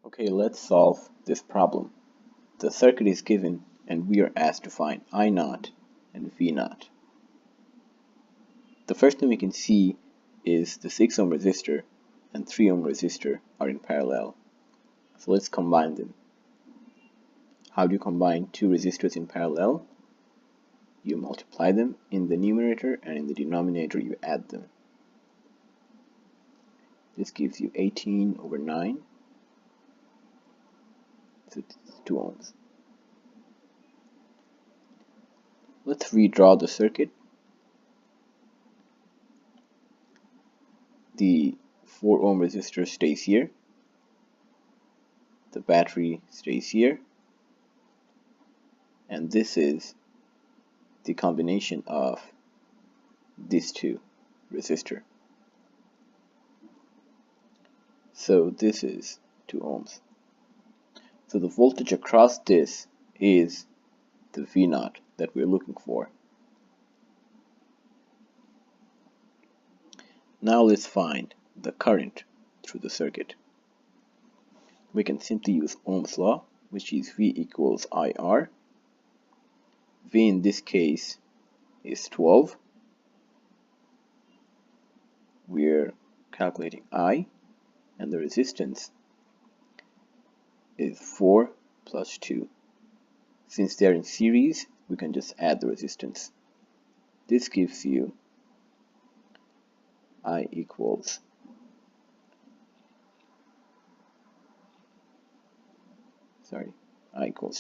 Okay, let's solve this problem. The circuit is given and we are asked to find I0 and V0. The first thing we can see is the 6 ohm resistor and 3 ohm resistor are in parallel. So let's combine them. How do you combine two resistors in parallel? You multiply them in the numerator, and in the denominator you add them. This gives you 18 over 9. So it's 2 ohms. Let's redraw the circuit. The 4 ohm resistor stays here. The battery stays here. And this is the combination of these two resistors. So this is 2 ohms. So the voltage across this is the V0 that we're looking for. Now let's find the current through the circuit. We can simply use Ohm's law, which is V equals IR. V in this case is 12. We're calculating I, and the resistance is 4 plus 2. Since they're in series, we can just add the resistance. This gives you I equals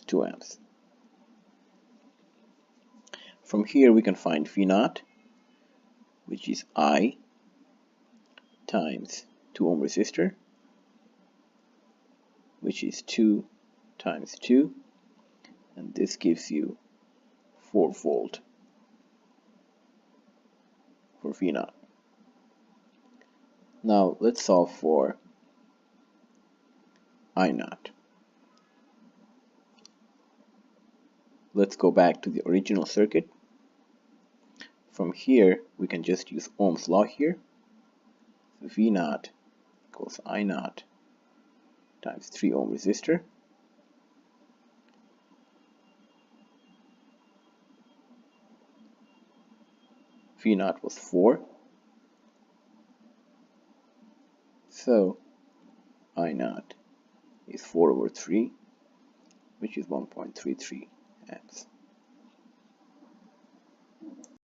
2 amps. From here we can find V0, which is I times 2 ohm resistor, which is 2 times 2, and this gives you 4 volt for V0. Now let's solve for I0. Let's go back to the original circuit. From here we can just use Ohm's law here. So V0 equals I0 times 3 ohm resistor. V0 was 4. So I0 is 4 over 3, which is 1.33 amps.